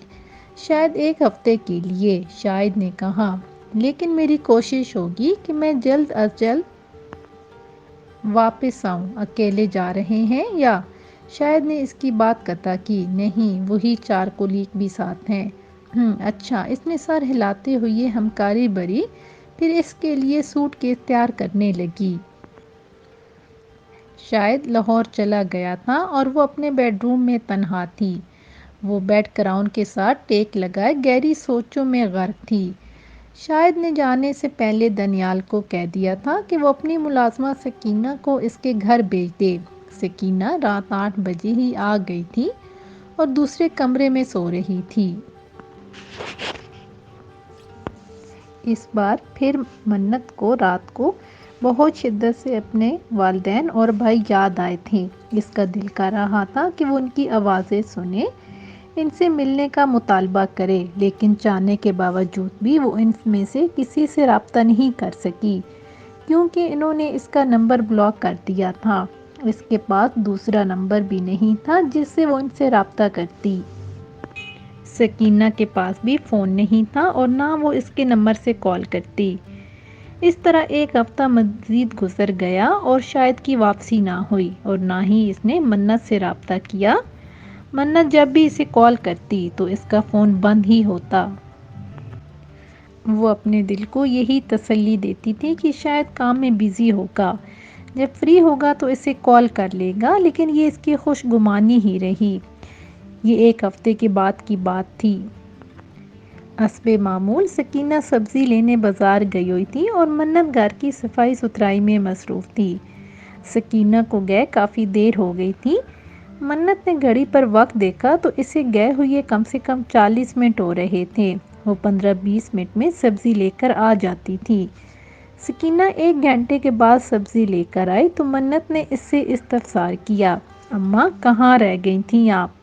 شاید ایک ہفتے کے لیے، شاہد نے کہا، لیکن میری کوشش ہوگی کہ میں جلد از جلد واپس آؤں۔ اکیلے جا رہے ہیں یا؟ شاہد نے اس کی بات قطع کی، نہیں، وہی 4 کولیگ بھی ساتھ ہیں۔ اچھا، اس نے سر ہلاتے ہوئے ہمکاری بھری، پھر اس کے لیے سوٹ کیس تیار کرنے لگی۔ شاید لاہور چلا گیا تھا اور وہ اپنے بیڈ روم میں تنہا تھی۔ وہ بیڈ کراؤن کے ساتھ ٹیک لگائے گہری سوچوں میں غرق تھی۔ شاید نے جانے سے پہلے دانیال کو کہہ دیا تھا کہ وہ اپنی ملازمہ سکینہ کو اس کے گھر بھیج دے۔ سکینہ رات 8 بجے ہی آ گئی تھی اور دوسرے کمرے میں سو رہی تھی۔ اس بار پھر منت کو رات کو بہت شدت سے اپنے والدین اور بھائی یاد آئے تھے۔ اس کا دل کر رہا تھا کہ وہ ان کی آوازیں سنے، ان سے ملنے کا مطالبہ کرے، لیکن چاہنے کے باوجود بھی وہ ان میں سے کسی سے رابطہ نہیں کر سکی، کیونکہ انہوں نے اس کا نمبر بلاک کر دیا تھا۔ اس کے پاس دوسرا نمبر بھی نہیں تھا جس سے وہ ان سے رابطہ کرتی۔ سکینہ کے پاس بھی فون نہیں تھا اور نہ وہ اس کے نمبر سے کال کرتی۔ اس طرح ایک ہفتہ مزید گزر گیا اور شاید کی واپسی نہ ہوئی اور نہ ہی اس نے منت سے رابطہ کیا۔ منت جب بھی اسے کال کرتی تو اس کا فون بند ہی ہوتا۔ وہ اپنے دل کو یہی تسلی دیتی تھی کہ شاید کام میں بزی ہوگا، جب فری ہوگا تو اسے کال کر لے گا، لیکن یہ اس کی خوش گمانی ہی رہی۔ یہ ایک ہفتے کے بعد کی بات تھی۔ حسب معمول سکینہ سبزی لینے بازار گئی ہوئی تھی اور منت گھر کی صفائی ستھرائی میں مصروف تھی۔ سکینہ کو گئے کافی دیر ہو گئی تھی۔ منت نے گھڑی پر وقت دیکھا تو اسے گئے ہوئے کم سے کم 40 منٹ ہو رہے تھے۔ وہ 15-20 منٹ میں سبزی لے کر آ جاتی تھی۔ سکینہ 1 گھنٹے کے بعد سبزی لے کر آئی تو منت نے اس سے استفسار کیا، اماں کہاں رہ گئی تھیں آپ؟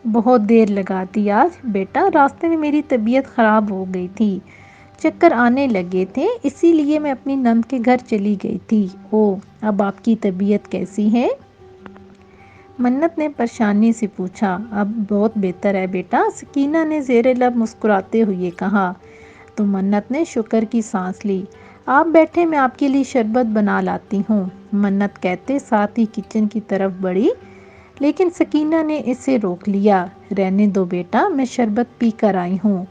بہت دیر لگا دی آج بیٹا، راستے میں میری طبیعت خراب ہو گئی تھی، چکر آنے لگے تھے، اسی لیے میں اپنی نند کے گھر چلی گئی تھی۔ اوہ، اب آپ کی طبیعت کیسی ہے؟ منت نے پریشانی سے پوچھا۔ اب بہت بہتر ہے بیٹا، سکینہ نے زیر لب مسکراتے ہوئے کہا۔ تو منت نے شکر کی سانس لی۔ آپ بیٹھے، میں آپ کے لیے شربت بنا لاتی ہوں، منت کہتے ساتھ ہی کچن کی طرف بڑھی، لیکن سکینہ نے اسے روک لیا۔ رہنے دو بیٹا، میں شربت پی کر آئی ہوں،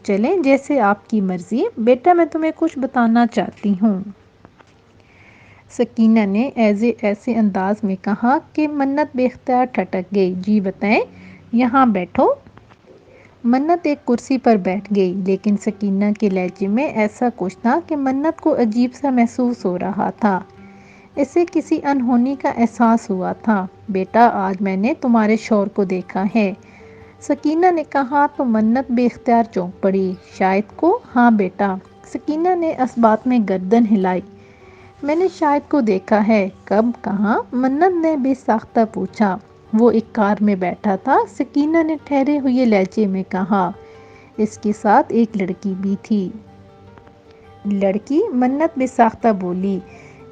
چلیں جیسے آپ کی مرضی۔ بیٹا میں تمہیں کچھ بتانا چاہتی ہوں، سکینہ نے ایسے انداز میں کہا کہ منت بے اختیار ٹھٹک گئی۔ جی بتائیں، یہاں بیٹھو۔ منت ایک کرسی پر بیٹھ گئی، لیکن سکینہ کے لہجے میں ایسا کچھ تھا کہ منت کو عجیب سا محسوس ہو رہا تھا۔ اسے کسی انہونی کا احساس ہوا تھا۔ بیٹا آج میں نے تمہارے شوہر کو دیکھا ہے، سکینہ نے کہا تو منت بے اختیار چونک پڑی۔ شاہد کو؟ ہاں بیٹا، سکینہ نے اس بات میں گردن ہلائی۔ میں نے شاہد کو دیکھا ہے، کب، کہاں؟ منت نے بے ساختہ پوچھا۔ وہ ایک کار میں بیٹھا تھا، سکینہ نے ٹھہرے ہوئے لہجے میں کہا، اس کے ساتھ ایک لڑکی بھی تھی۔ لڑکی؟ منت بے ساختہ بولی۔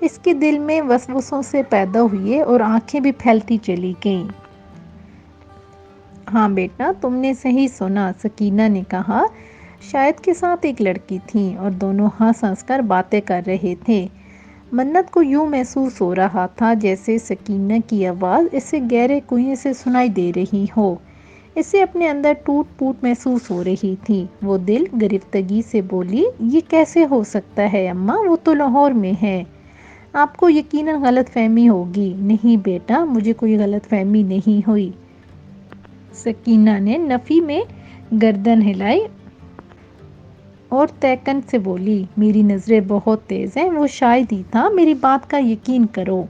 اس کے دل میں وسوسوں سے پیدا ہوئے اور آنکھیں بھی پھیلتی چلی گئیں۔ ہاں بیٹا، تم نے صحیح سنا، سکینہ نے کہا۔ شاہد کے ساتھ ایک لڑکی تھی اور دونوں ہنس ہنس کر باتیں کر رہے تھے۔ منت کو یوں محسوس ہو رہا تھا جیسے سکینہ کی آواز اسے گہرے کنویں سے سنائی دے رہی ہو۔ اسے اپنے اندر ٹوٹ پھوٹ محسوس ہو رہی تھی۔ وہ دل گرفتگی سے بولی، یہ کیسے ہو سکتا ہے اماں؟ وہ تو لاہور میں ہے۔ آپ کو یقیناً غلط فہمی ہوگی۔ نہیں بیٹا، مجھے کوئی غلط فہمی نہیں ہوئی۔ سکینہ نے نفی میں گردن ہلائی اور تیقن سے بولی، میری نظریں بہت تیز ہیں، وہ شاید ہی تھا، میری بات کا یقین کرو۔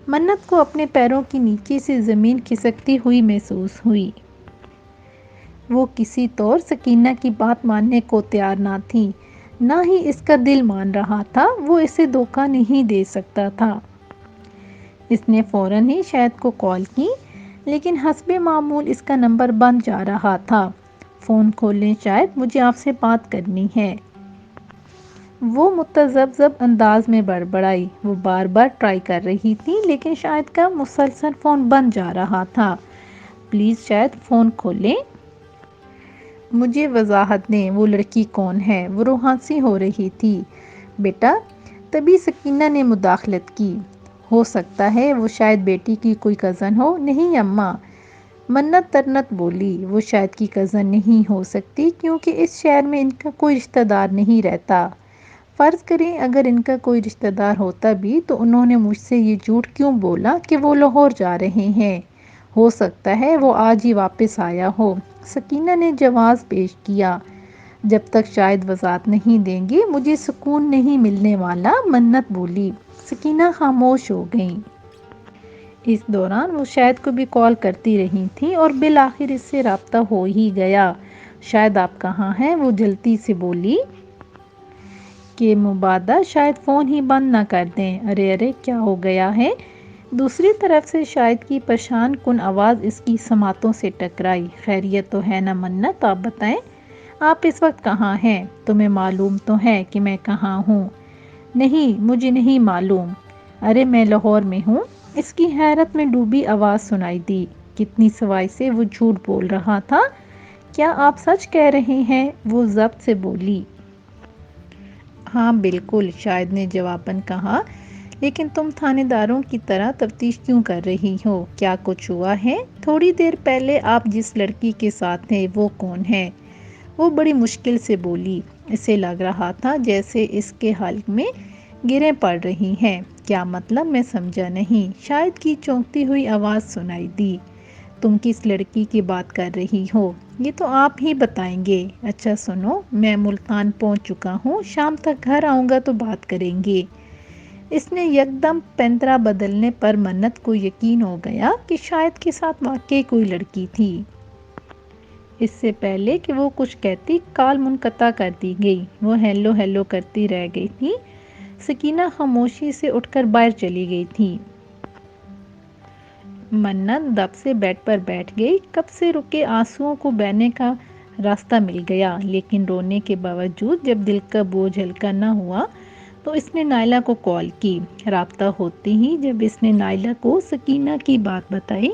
منت کو اپنے پیروں کے نیچے سے زمین کھسکتی ہوئی محسوس ہوئی۔ وہ کسی طور سکینہ کی بات ماننے کو تیار نہ تھی، نہ ہی اس کا دل مان رہا تھا۔ وہ اسے دھوکہ نہیں دے سکتا تھا۔ اس نے فوراً ہی شاہد کو کال کی، لیکن حسب معمول اس کا نمبر بند جا رہا تھا۔ فون کھولیں شاہد، مجھے آپ سے بات کرنی ہے۔ وہ متذبذب انداز میں بڑبڑائی۔ وہ بار بار ٹرائی کر رہی تھی، لیکن شاہد کا مسلسل فون بند جا رہا تھا۔ پلیز شاہد، فون کھولیں۔ مجھے وضاحت دیں، وہ لڑکی کون ہے؟ وہ روحانسی ہو رہی تھی۔ بیٹا، تبھی سکینہ نے مداخلت کی، ہو سکتا ہے وہ شاید بیٹی کی کوئی کزن ہو۔ نہیں اماں، منت ترنت بولی، وہ شاید کی کزن نہیں ہو سکتی، کیونکہ اس شہر میں ان کا کوئی رشتہ دار نہیں رہتا۔ فرض کریں اگر ان کا کوئی رشتہ دار ہوتا بھی تو انہوں نے مجھ سے یہ جھوٹ کیوں بولا کہ وہ لاہور جا رہے ہیں؟ ہو سکتا ہے وہ آج ہی واپس آیا ہو۔ سکینہ نے جواز پیش کیا، جب تک شاید وضاحت نہیں دیں گی مجھے سکون نہیں ملنے والا۔ منت بولی۔ سکینہ خاموش ہو گئی۔ اس دوران وہ شاہد کو بھی کال کرتی رہی تھی اور بالآخر اس سے رابطہ ہو ہی گیا۔ شاید آپ کہاں ہیں؟ وہ جلدی سے بولی کہ مبادا شاید فون ہی بند نہ کر دیں۔ ارے ارے، کیا ہو گیا ہے؟ دوسری طرف سے شاہد کی پریشان کن آواز اس کی سماعتوں سے ٹکرائی۔ خیریت تو ہے نا منت؟ آپ بتائیں، آپ اس وقت کہاں ہیں؟ تمہیں معلوم تو ہے کہ میں کہاں ہوں۔ نہیں، مجھے نہیں معلوم۔ ارے میں لاہور میں ہوں۔ اس کی حیرت میں ڈوبی آواز سنائی دی۔ کتنی سواری سے وہ جھوٹ بول رہا تھا؟ کیا آپ سچ کہہ رہے ہیں؟ وہ ضبط سے بولی۔ ہاں بالکل، شاہد نے جواباً کہا، لیکن تم تھانے داروں کی طرح تفتیش کیوں کر رہی ہو؟ کیا کچھ ہوا ہے؟ تھوڑی دیر پہلے آپ جس لڑکی کے ساتھ تھے وہ کون ہے؟ وہ بڑی مشکل سے بولی۔ اسے لگ رہا تھا جیسے اس کے حلق میں گریں پڑ رہی ہیں۔ کیا مطلب؟ میں سمجھا نہیں۔ شاہد کی چونکتی ہوئی آواز سنائی دی۔ تم کس لڑکی کی بات کر رہی ہو؟ یہ تو آپ ہی بتائیں گے۔ اچھا سنو، میں ملتان پہنچ چکا ہوں، شام تک گھر آؤں گا تو بات کریں گے۔ اس نے یکدم پینترا بدلنے پر منت کو یقین ہو گیا کہ شاہد کے ساتھ واقعی کوئی لڑکی تھی۔ اس سے پہلے کہ وہ کچھ کہتی کال منقطع کر دی گئی۔ وہ ہیلو ہیلو کرتی رہ گئی تھی۔ سکینہ خاموشی سے اٹھ کر باہر چلی گئی تھی۔ منت دب سے بیڈ پر بیٹھ گئی۔ کب سے رکے آنسوؤں کو بہنے کا راستہ مل گیا، لیکن رونے کے باوجود جب دل کا بوجھ ہلکا نہ ہوا تو اس نے نائلہ کو کال کی۔ رابطہ ہوتے ہی جب اس نے نائلہ کو سکینہ کی بات بتائی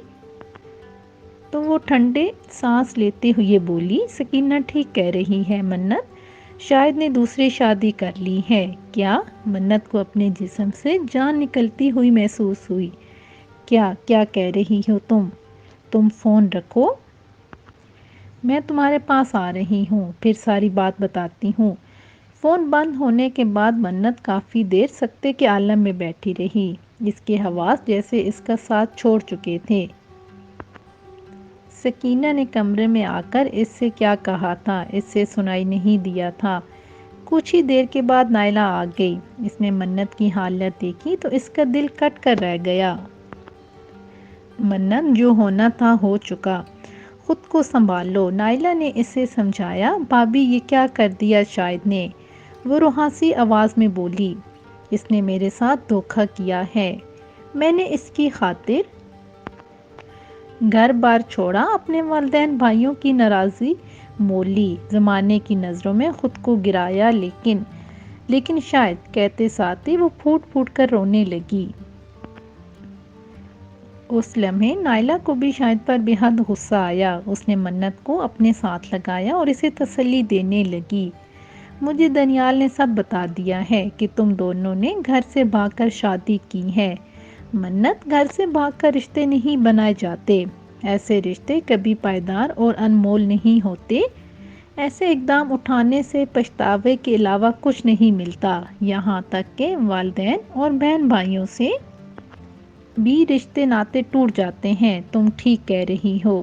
تو وہ ٹھنڈے سانس لیتے ہوئے بولی، سکینہ ٹھیک کہہ رہی ہے منت، شاہد نے دوسری شادی کر لی ہے۔ کیا؟ منت کو اپنے جسم سے جان نکلتی ہوئی محسوس ہوئی۔ کیا کہہ رہی ہو تم فون رکھو، میں تمہارے پاس آ رہی ہوں، پھر ساری بات بتاتی ہوں۔ فون بند ہونے کے بعد منت کافی دیر سکتے کے عالم میں بیٹھی رہی۔ اس کے حواس جیسے اس کا ساتھ چھوڑ چکے تھے۔ سکینہ نے کمرے میں آ کر اس سے کیا کہا تھا اس سے سنائی نہیں دیا تھا۔ کچھ ہی دیر کے بعد نائلہ آ گئی۔ اس نے منت کی حالت دیکھی تو اس کا دل کٹ کر رہ گیا۔ منت، جو ہونا تھا ہو چکا، خود کو سنبھالو، نائلہ نے اسے سمجھایا۔ بھابھی، یہ کیا کر دیا شاہد نے؟ وہ روحانسی آواز میں بولی، اس نے میرے ساتھ دھوکہ کیا ہے۔ میں نے اس کی خاطر گھر بار چھوڑا، اپنے والدین بھائیوں کی ناراضی مول لی، زمانے کی نظروں میں خود کو گرایا، لیکن لیکن شاید کہتے ساتھ ہی وہ پھوٹ پھوٹ کر رونے لگی۔ اس لمحے نائلہ کو بھی شاہد پر بے حد غصہ آیا۔ اس نے منت کو اپنے ساتھ لگایا اور اسے تسلی دینے لگی۔ مجھے دانیال نے سب بتا دیا ہے کہ تم دونوں نے گھر سے بھاگ کر شادی کی ہے۔ منت، گھر سے بھاگ کر رشتے نہیں بنائے جاتے۔ ایسے رشتے کبھی پائیدار اور انمول نہیں ہوتے۔ ایسے اقدام اٹھانے سے پچھتاوے کے علاوہ کچھ نہیں ملتا۔ یہاں تک کہ والدین اور بہن بھائیوں سے بھی رشتے ناطے ٹوٹ جاتے ہیں۔ تم ٹھیک کہہ رہی ہو۔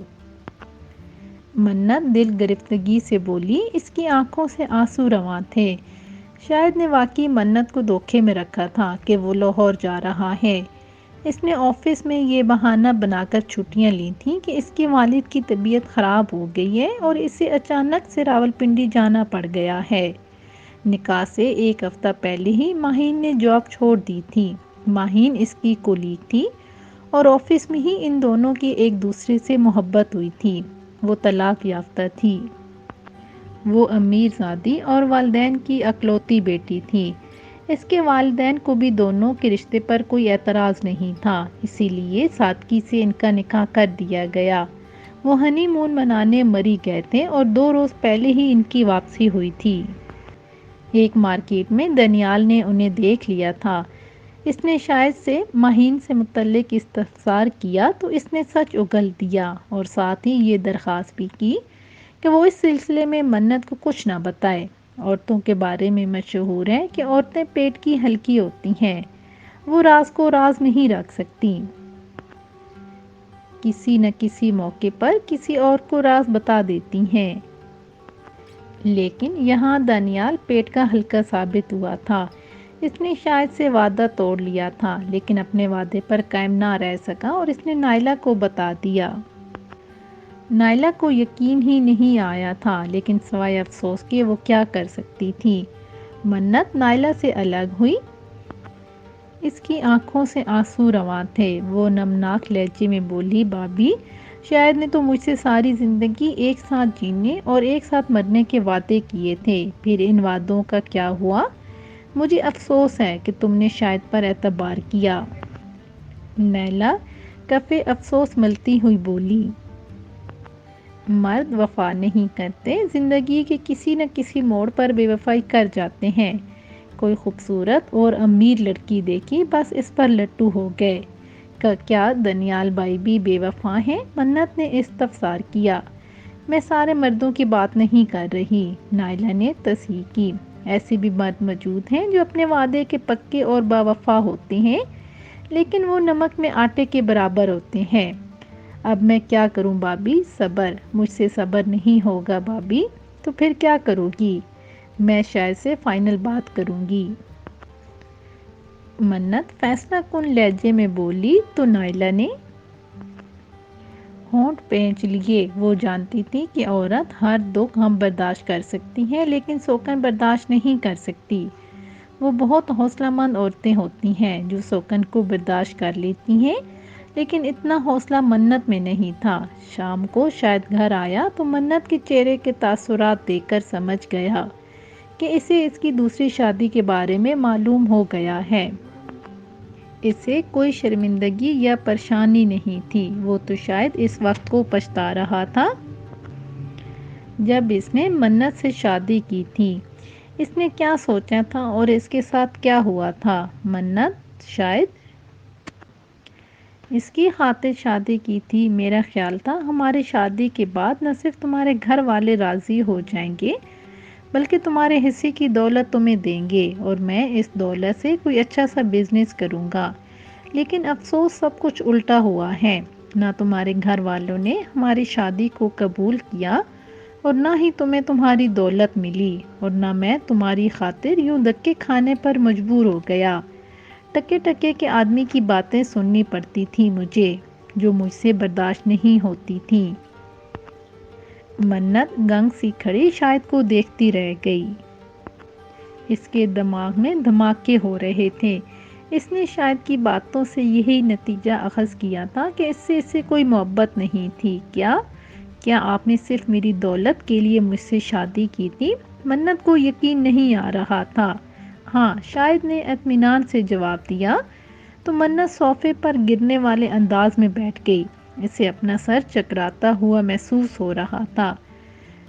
منت دل گرفتگی سے بولی۔ اس کی آنکھوں سے آنسو رواں تھے۔ شاہد نے واقعی منت کو دھوکے میں رکھا تھا کہ وہ لاہور جا رہا ہے۔ اس نے آفس میں یہ بہانہ بنا کر چھٹیاں لی تھیں کہ اس کے والد کی طبیعت خراب ہو گئی ہے اور اسے اچانک سے راولپنڈی جانا پڑ گیا ہے۔ نکاح سے ایک ہفتہ پہلے ہی ماہین نے جاب چھوڑ دی تھی۔ ماہین اس کی کولیگ تھی اور آفس میں ہی ان دونوں کی ایک دوسرے سے محبت ہوئی تھی۔ وہ طلاق یافتہ تھی۔ وہ امیر زادی اور والدین کی اکلوتی بیٹی تھی۔ اس کے والدین کو بھی دونوں کے رشتے پر کوئی اعتراض نہیں تھا، اسی لیے سادگی سے ان کا نکاح کر دیا گیا۔ وہ ہنی مون منانے مری گئے تھے اور 2 روز پہلے ہی ان کی واپسی ہوئی تھی۔ ایک مارکیٹ میں دانیال نے انہیں دیکھ لیا تھا۔ اس نے شاہد سے ماہین سے متعلق استفسار کیا تو اس نے سچ اگل دیا اور ساتھ ہی یہ درخواست بھی کی کہ وہ اس سلسلے میں منت کو کچھ نہ بتائے۔ عورتوں کے بارے میں مشہور ہے کہ عورتیں پیٹ کی ہلکی ہوتی ہیں، وہ راز کو راز نہیں رکھ سکتی، کسی نہ کسی موقع پر کسی اور کو راز بتا دیتی ہیں۔ لیکن یہاں دانیال پیٹ کا ہلکا ثابت ہوا تھا۔ اس نے شاہد سے وعدہ توڑ لیا تھا لیکن اپنے وعدے پر قائم نہ رہ سکا اور اس نے نائلہ کو بتا دیا۔ نائلہ کو یقین ہی نہیں آیا تھا لیکن سوائے افسوس کے وہ کیا کر سکتی تھی۔ منت نائلہ سے الگ ہوئی۔ اس کی آنکھوں سے آنسو رواں تھے۔ وہ نمناک لہجے میں بولی، بابی، شاہد نے تو مجھ سے ساری زندگی ایک ساتھ جینے اور ایک ساتھ مرنے کے وعدے کیے تھے، پھر ان وعدوں کا کیا ہوا؟ مجھے افسوس ہے کہ تم نے شاہد پر اعتبار کیا۔ نائلہ کفے افسوس ملتی ہوئی بولی، مرد وفا نہیں کرتے، زندگی کے کسی نہ کسی موڑ پر بے وفائی کر جاتے ہیں۔ کوئی خوبصورت اور امیر لڑکی دیکھی، بس اس پر لٹو ہو گئے۔ کیا دانیال بھائی بھی بے وفا ہیں؟ منت نے استفسار کیا۔ میں سارے مردوں کی بات نہیں کر رہی، نائلہ نے تصحیح کی۔ ایسے بھی مرد موجود ہیں جو اپنے وعدے کے پکے اور باوفا ہوتے ہیں، لیکن وہ نمک میں آٹے کے برابر ہوتے ہیں۔ اب میں کیا کروں بابی؟ صبر، مجھ سے صبر نہیں ہوگا بابی۔ تو پھر کیا کرو گی؟ میں شاید سے فائنل بات کروں گی۔ منت فیصلہ کن لہجے میں بولی تو نائلہ نے ہونٹ پینچ لیے۔ وہ جانتی تھی کہ عورت ہر دکھ ہم برداشت کر سکتی ہے لیکن سوکن برداشت نہیں کر سکتی۔ وہ بہت حوصلہ مند عورتیں ہوتی ہیں جو سوکن کو برداشت کر لیتی ہیں، لیکن اتنا حوصلہ منت میں نہیں تھا۔ شام کو شاید گھر آیا تو منت کے چہرے کے تاثرات دیکھ کر سمجھ گیا کہ اسے اس کی دوسری شادی کے بارے میں معلوم ہو گیا ہے۔ اسے کوئی شرمندگی یا پریشانی نہیں تھی، وہ تو شاید اس وقت کو پچھتا رہا تھا جب اس نے منت سے شادی کی تھی۔ اس نے کیا سوچا تھا اور اس کے ساتھ کیا ہوا تھا؟ منت شاید اس کی خاطر شادی کی تھی۔ میرا خیال تھا ہماری شادی کے بعد نہ صرف تمہارے گھر والے راضی ہو جائیں گے بلکہ تمہارے حصے کی دولت تمہیں دیں گے اور میں اس دولت سے کوئی اچھا سا بزنس کروں گا، لیکن افسوس سب کچھ الٹا ہوا ہے۔ نہ تمہارے گھر والوں نے ہماری شادی کو قبول کیا اور نہ ہی تمہیں تمہاری دولت ملی، اور نہ میں تمہاری خاطر یوں دھکے کھانے پر مجبور ہو گیا۔ ٹکے ٹکے کے آدمی کی باتیں سننی پڑتی تھی مجھے، جو مجھ سے برداشت نہیں ہوتی تھیں۔ منت گنگ سی کھڑی شاہد کو دیکھتی رہ گئی۔ اس کے دماغ میں دھماکے ہو رہے تھے۔ اس نے شاہد کی باتوں سے یہی نتیجہ اخذ کیا تھا کہ اس سے کوئی محبت نہیں تھی۔ کیا آپ نے صرف میری دولت کے لیے مجھ سے شادی کی تھی؟ منت کو یقین نہیں آ رہا تھا۔ ہاں، شاہد نے اطمینان سے جواب دیا تو منت صوفے پر گرنے والے انداز میں بیٹھ گئی۔ اسے اپنا سر چکراتا ہوا محسوس ہو رہا تھا۔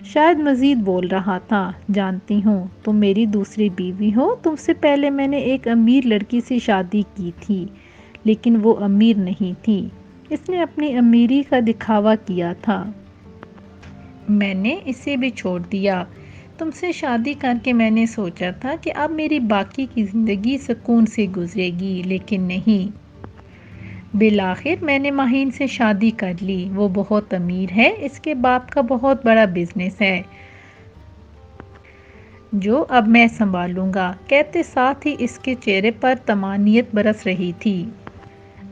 شاید مزید بول رہا تھا، جانتی ہوں تم میری دوسری بیوی ہو، تم سے پہلے میں نے ایک امیر لڑکی سے شادی کی تھی، لیکن وہ امیر نہیں تھی۔ اس نے اپنی امیری کا دکھاوا کیا تھا۔ میں نے اسے بھی چھوڑ دیا۔ تم سے شادی کر کے میں نے سوچا تھا کہ اب میری باقی کی زندگی سکون سے گزرے گی، لیکن نہیں۔ بالآخر میں نے ماہین سے شادی کر لی۔ وہ بہت امیر ہے، اس کے باپ کا بہت بڑا بزنس ہے جو اب میں سنبھالوں گا، کہتے ساتھ ہی اس کے چہرے پر طمانینت برس رہی تھی۔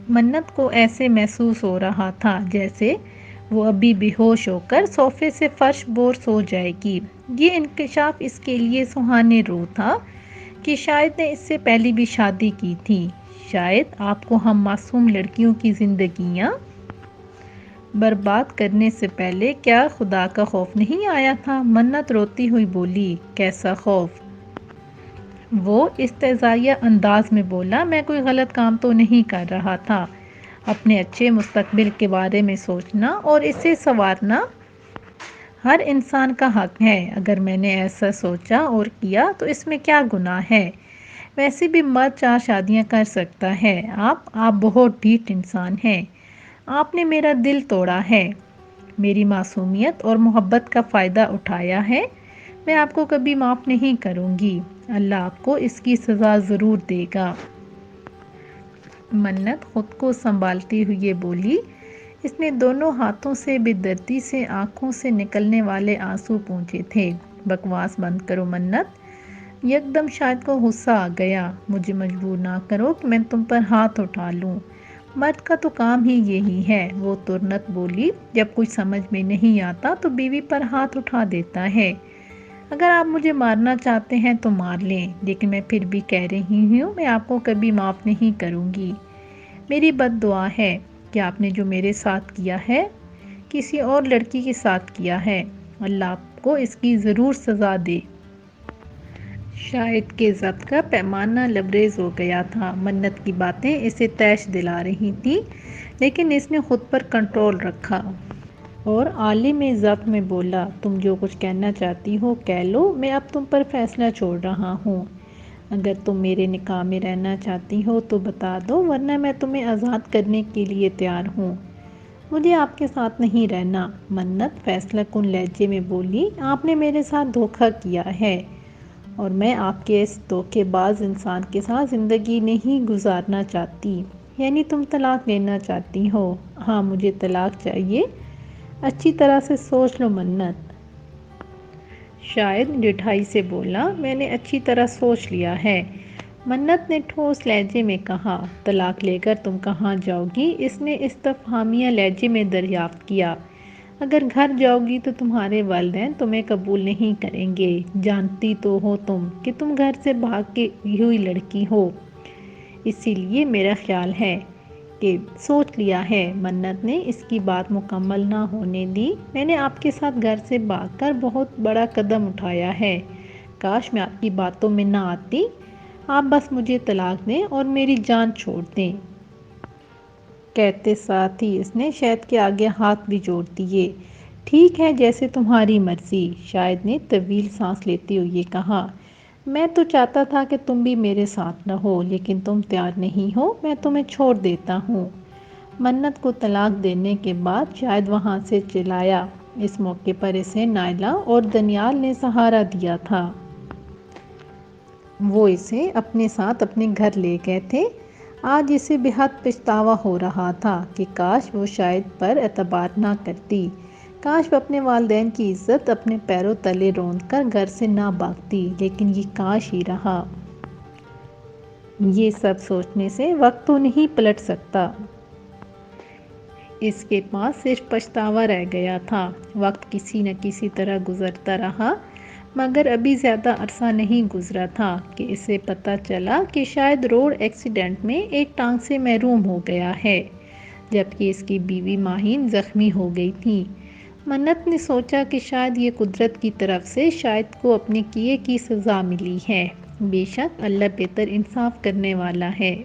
منت کو ایسے محسوس ہو رہا تھا جیسے وہ ابھی بے ہوش ہو کر صوفے سے فرش بور سو جائے گی۔ یہ انکشاف اس کے لیے سہانے رو تھا کہ شاید نے اس سے پہلے بھی شادی کی تھی۔ شاید آپ کو ہم معصوم لڑکیوں کی زندگیاں برباد کرنے سے پہلے کیا خدا کا خوف نہیں آیا تھا؟ منت روتی ہوئی بولی، کیسا خوف؟ وہ استہزائیہ انداز میں بولا، میں کوئی غلط کام تو نہیں کر رہا تھا۔ اپنے اچھے مستقبل کے بارے میں سوچنا اور اسے سنوارنا ہر انسان کا حق ہے۔ اگر میں نے ایسا سوچا اور کیا تو اس میں کیا گناہ ہے؟ ویسے بھی مرد 4 شادیاں کر سکتا ہے۔ آپ بہت ڈھیٹ انسان ہیں۔ آپ نے میرا دل توڑا ہے، میری معصومیت اور محبت کا فائدہ اٹھایا ہے۔ میں آپ کو کبھی معاف نہیں کروں گی۔ اللہ آپ کو اس کی سزا ضرور دے گا۔ منت خود کو سنبھالتے ہوئے بولی۔ اس نے دونوں ہاتھوں سے بے دردی سے آنکھوں سے نکلنے والے آنسو پونچھے تھے۔ بکواس بند کرو منت۔ یکدم شاہد کو غصہ آ گیا۔ مجھے مجبور نہ کرو کہ میں تم پر ہاتھ اٹھا لوں۔ مرد کا تو کام ہی یہی ہے، وہ ترنت بولی۔ جب کچھ سمجھ میں نہیں آتا تو بیوی پر ہاتھ اٹھا دیتا ہے۔ اگر آپ مجھے مارنا چاہتے ہیں تو مار لیں، لیکن میں پھر بھی کہہ رہی ہوں میں آپ کو کبھی معاف نہیں کروں گی۔ میری بد دعا ہے کہ آپ نے جو میرے ساتھ کیا ہے کسی اور لڑکی کے ساتھ کیا ہے۔ اللہ آپ کو اس کی ضرور سزا دے۔ شاہد کے ضبط کا پیمانہ لبریز ہو گیا تھا۔ منت کی باتیں اسے طیش دلا رہی تھیں، لیکن اس نے خود پر کنٹرول رکھا اور عالم ضبط میں بولا، تم جو کچھ کہنا چاہتی ہو کہہ لو، میں اب تم پر فیصلہ چھوڑ رہا ہوں۔ اگر تم میرے نکاح میں رہنا چاہتی ہو تو بتا دو، ورنہ میں تمہیں آزاد کرنے کے لیے تیار ہوں۔ مجھے آپ کے ساتھ نہیں رہنا۔ منت فیصلہ کن لہجے میں بولی، آپ نے میرے ساتھ دھوکہ کیا ہے اور میں آپ کے اس دھوکے باز انسان کے ساتھ زندگی نہیں گزارنا چاہتی۔ یعنی تم طلاق لینا چاہتی ہو؟ ہاں، مجھے طلاق چاہیے۔ اچھی طرح سے سوچ لو منت۔ شاہد ڈٹھائی سے بولا، میں نے اچھی طرح سوچ لیا ہے۔ منت نے ٹھوس لہجے میں کہا، طلاق لے کر تم کہاں جاؤ گی؟ اس نے استفہامیہ لہجے میں دریافت کیا۔ اگر گھر جاؤ گی تو تمہارے والدین تمہیں قبول نہیں کریں گے۔ جانتی تو ہو تم کہ تم گھر سے بھاگ کے ہوئی لڑکی ہو، اسی لیے میرا خیال ہے کہ سوچ لیا ہے۔ منت نے اس کی بات مکمل نہ ہونے دی۔ میں نے آپ کے ساتھ گھر سے بھاگ کر بہت بڑا قدم اٹھایا ہے۔ کاش میں آپ کی باتوں میں نہ آتی۔ آپ بس مجھے طلاق دیں اور میری جان چھوڑ دیں۔ کہتے ساتھ ہی اس نے شاہد کے آگے ہاتھ بھی جوڑ دیے۔ ٹھیک ہے، جیسے تمہاری مرضی۔ شاہد نے طویل سانس لیتے ہوئے کہا، میں تو چاہتا تھا کہ تم بھی میرے ساتھ رہو، لیکن تم تیار نہیں ہو۔ میں تمہیں چھوڑ دیتا ہوں۔ منت کو طلاق دینے کے بعد شاہد وہاں سے چلایا۔ اس موقع پر اسے نائلہ اور دانیال نے سہارا دیا تھا۔ وہ اسے اپنے ساتھ اپنے گھر لے گئے تھے۔ آج اسے بے حد پچھتاوا ہو رہا تھا کہ کاش وہ شاہد پر اعتبار نہ کرتی، کاش وہ اپنے والدین کی عزت اپنے پیروں تلے روند کر گھر سے نہ بھاگتی، لیکن یہ کاش ہی رہا۔ یہ سب سوچنے سے وقت تو نہیں پلٹ سکتا۔ اس کے پاس صرف پچھتاوا رہ گیا تھا۔ وقت کسی نہ کسی طرح گزرتا رہا، مگر ابھی زیادہ عرصہ نہیں گزرا تھا کہ اسے پتہ چلا کہ شاید روڈ ایکسیڈنٹ میں ایک ٹانگ سے محروم ہو گیا ہے، جبکہ اس کی بیوی ماہین زخمی ہو گئی تھی۔ منت نے سوچا کہ شاید یہ قدرت کی طرف سے شاہد کو اپنے کیے کی سزا ملی ہے۔ بے شک اللہ بہتر انصاف کرنے والا ہے۔